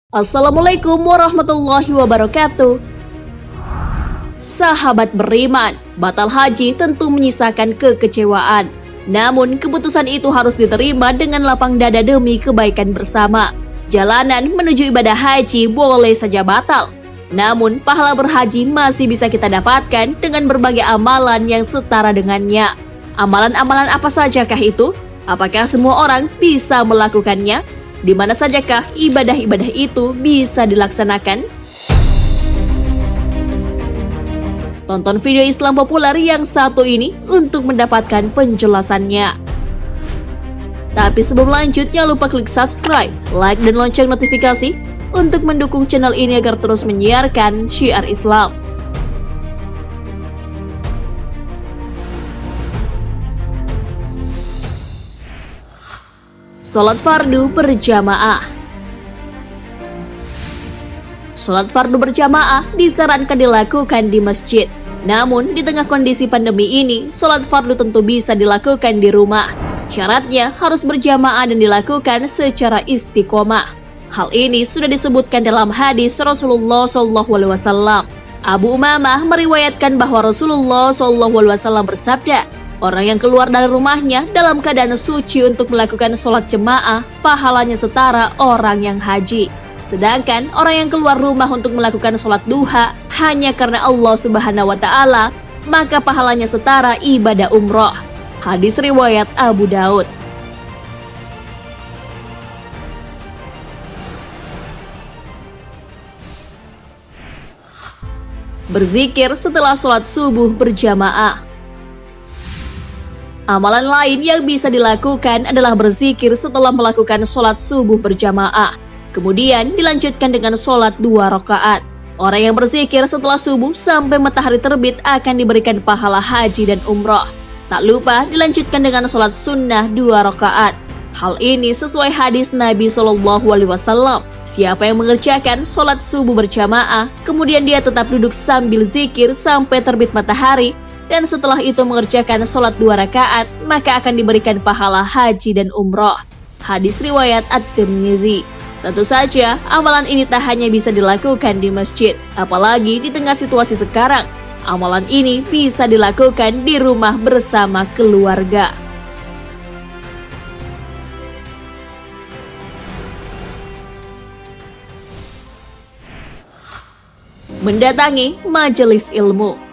Assalamualaikum warahmatullahi wabarakatuh. Sahabat beriman, batal haji tentu menyisakan kekecewaan. Namun keputusan itu harus diterima dengan lapang dada demi kebaikan bersama. Jalanan menuju ibadah haji boleh saja batal, namun pahala berhaji masih bisa kita dapatkan dengan berbagai amalan yang setara dengannya. Amalan-amalan apa sajakah itu? Apakah semua orang bisa melakukannya? Di mana sajakah ibadah-ibadah itu bisa dilaksanakan? Tonton video Islam populer yang satu ini untuk mendapatkan penjelasannya. Tapi sebelum lanjut, jangan lupa klik subscribe, like, dan lonceng notifikasi untuk mendukung channel ini agar terus menyiarkan syiar Islam. Sholat fardu berjamaah. Sholat fardu berjamaah disarankan dilakukan di masjid. Namun di tengah kondisi pandemi ini, sholat fardu tentu bisa dilakukan di rumah. Syaratnya harus berjamaah dan dilakukan secara istiqomah. Hal ini sudah disebutkan dalam hadis Rasulullah SAW. Abu Umamah meriwayatkan bahwa Rasulullah SAW bersabda, orang yang keluar dari rumahnya dalam keadaan suci untuk melakukan sholat jemaah, pahalanya setara orang yang haji. Sedangkan orang yang keluar rumah untuk melakukan sholat duha hanya karena Allah Subhanahu wa Ta'ala, maka pahalanya setara ibadah umroh. Hadis riwayat Abu Daud. Berzikir setelah sholat subuh berjamaah. Amalan lain yang bisa dilakukan adalah berzikir setelah melakukan sholat subuh berjamaah. Kemudian dilanjutkan dengan sholat 2 rakaat. Orang yang berzikir setelah subuh sampai matahari terbit akan diberikan pahala haji dan umroh. Tak lupa dilanjutkan dengan sholat sunnah 2 rakaat. Hal ini sesuai hadis Nabi SAW. Siapa yang mengerjakan sholat subuh berjamaah, kemudian dia tetap duduk sambil zikir sampai terbit matahari, dan setelah itu mengerjakan sholat 2 rakaat, maka akan diberikan pahala haji dan umroh. Hadis riwayat At-Tirmidzi. Tentu saja, amalan ini tak hanya bisa dilakukan di masjid, apalagi di tengah situasi sekarang. Amalan ini bisa dilakukan di rumah bersama keluarga. Mendatangi majelis ilmu.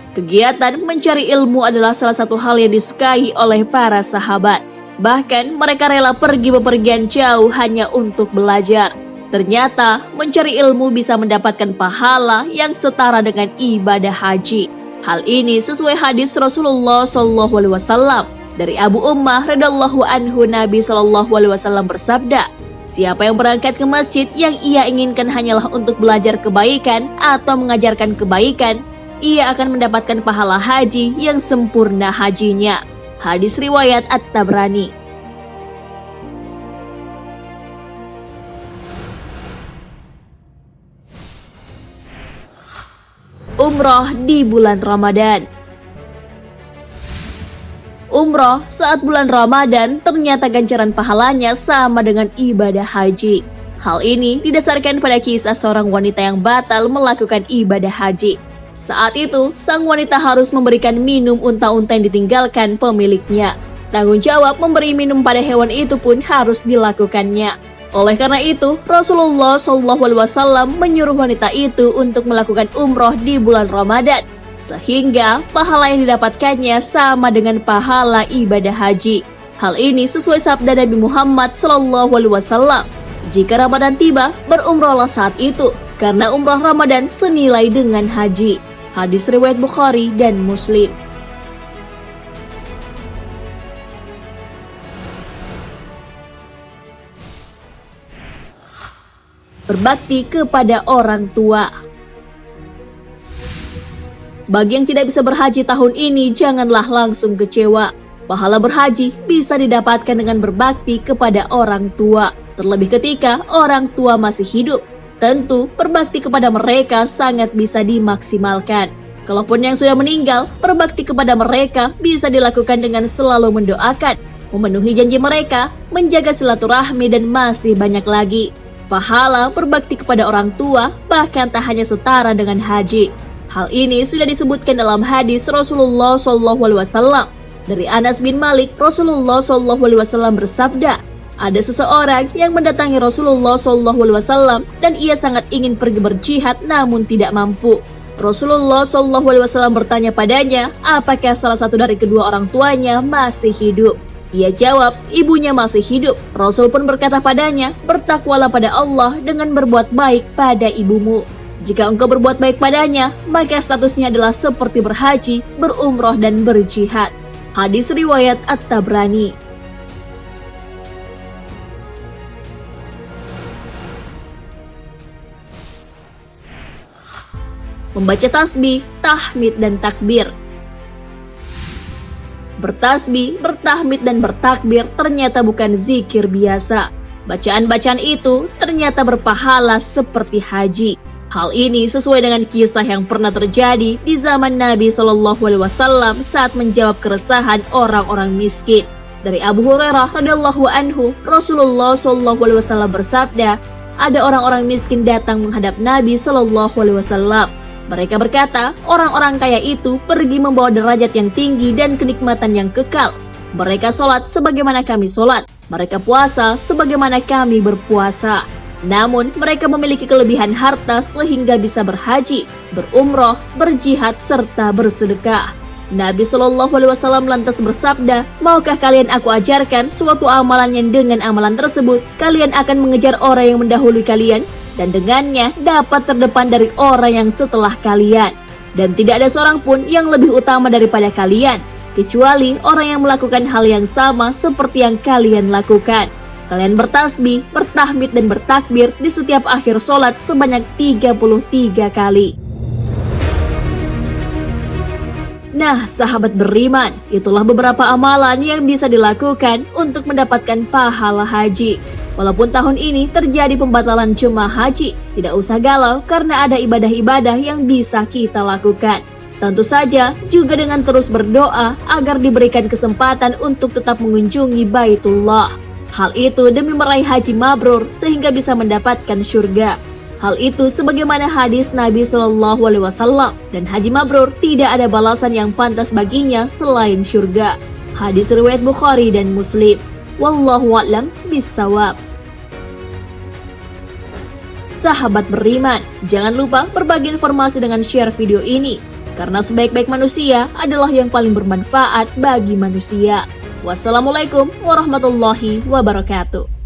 Kegiatan mencari ilmu adalah salah satu hal yang disukai oleh para sahabat. Bahkan mereka rela pergi bepergian jauh hanya untuk belajar. Ternyata mencari ilmu bisa mendapatkan pahala yang setara dengan ibadah haji. Hal ini sesuai hadis Rasulullah SAW. Dari Abu Ummah radhiyallahu anhu, Nabi SAW bersabda, siapa yang berangkat ke masjid yang ia inginkan hanyalah untuk belajar kebaikan atau mengajarkan kebaikan, ia akan mendapatkan pahala haji yang sempurna hajinya. Hadis riwayat At-Tabrani. Umroh di bulan Ramadan. Umroh saat bulan Ramadan ternyata ganjaran pahalanya sama dengan ibadah haji. Hal ini didasarkan pada kisah seorang wanita yang batal melakukan ibadah haji. Saat itu, sang wanita harus memberikan minum unta-unta yang ditinggalkan pemiliknya. Tanggung jawab memberi minum pada hewan itu pun harus dilakukannya. Oleh karena itu, Rasulullah SAW menyuruh wanita itu untuk melakukan umroh di bulan Ramadan, sehingga pahala yang didapatkannya sama dengan pahala ibadah haji. Hal ini sesuai sabda Nabi Muhammad SAW. Jika Ramadan tiba, berumrohlah saat itu, karena umroh Ramadan senilai dengan haji. Hadis riwayat Bukhari dan Muslim. Berbakti kepada orang tua. Bagi yang tidak bisa berhaji tahun ini, janganlah langsung kecewa. Pahala berhaji bisa didapatkan dengan berbakti kepada orang tua, terlebih ketika orang tua masih hidup. Tentu, berbakti kepada mereka sangat bisa dimaksimalkan. Kalaupun yang sudah meninggal, berbakti kepada mereka bisa dilakukan dengan selalu mendoakan memenuhi janji mereka, menjaga silaturahmi, dan masih banyak lagi. Pahala berbakti kepada orang tua bahkan tak hanya setara dengan haji. Hal ini sudah disebutkan dalam hadis Rasulullah SAW. Dari Anas bin Malik, Rasulullah SAW bersabda, ada seseorang yang mendatangi Rasulullah SAW dan ia sangat ingin pergi berjihad namun tidak mampu. Rasulullah SAW bertanya padanya, apakah salah satu dari kedua orang tuanya masih hidup? Ia jawab, ibunya masih hidup. Rasul pun berkata padanya, bertakwalah pada Allah dengan berbuat baik pada ibumu. Jika engkau berbuat baik padanya, maka statusnya adalah seperti berhaji, berumroh, dan berjihad. Hadis riwayat At-Tabrani. Membaca tasbih, tahmid, dan takbir. Bertasbih, bertahmid, dan bertakbir ternyata bukan zikir biasa. Bacaan-bacaan itu ternyata berpahala seperti haji. Hal ini sesuai dengan kisah yang pernah terjadi di zaman Nabi SAW saat menjawab keresahan orang-orang miskin. Dari Abu Hurairah radhiyallahu anhu, Rasulullah SAW bersabda, ada orang-orang miskin datang menghadap Nabi SAW. Mereka berkata, orang-orang kaya itu pergi membawa derajat yang tinggi dan kenikmatan yang kekal. Mereka sholat sebagaimana kami sholat. Mereka puasa sebagaimana kami berpuasa. Namun mereka memiliki kelebihan harta sehingga bisa berhaji, berumroh, berjihad, serta bersedekah. Nabi SAW lantas bersabda, maukah kalian aku ajarkan suatu amalan yang dengan amalan tersebut kalian akan mengejar orang yang mendahului kalian dan dengannya dapat terdepan dari orang yang setelah kalian. Dan tidak ada seorang pun yang lebih utama daripada kalian, kecuali orang yang melakukan hal yang sama seperti yang kalian lakukan. Kalian bertasbih, bertahmid, dan bertakbir di setiap akhir sholat sebanyak 33 kali. Nah, sahabat beriman, itulah beberapa amalan yang bisa dilakukan untuk mendapatkan pahala haji. Walaupun tahun ini terjadi pembatalan jemaah haji, tidak usah galau karena ada ibadah-ibadah yang bisa kita lakukan. Tentu saja juga dengan terus berdoa agar diberikan kesempatan untuk tetap mengunjungi Baitullah. Hal itu demi meraih haji mabrur sehingga bisa mendapatkan syurga. Hal itu sebagaimana hadis Nabi SAW, dan haji mabrur tidak ada balasan yang pantas baginya selain syurga. Hadis riwayat Bukhari dan Muslim. Wallahu a'lam bissawab. Sahabat beriman, jangan lupa berbagi informasi dengan share video ini, karena sebaik-baik manusia adalah yang paling bermanfaat bagi manusia. Wassalamualaikum warahmatullahi wabarakatuh.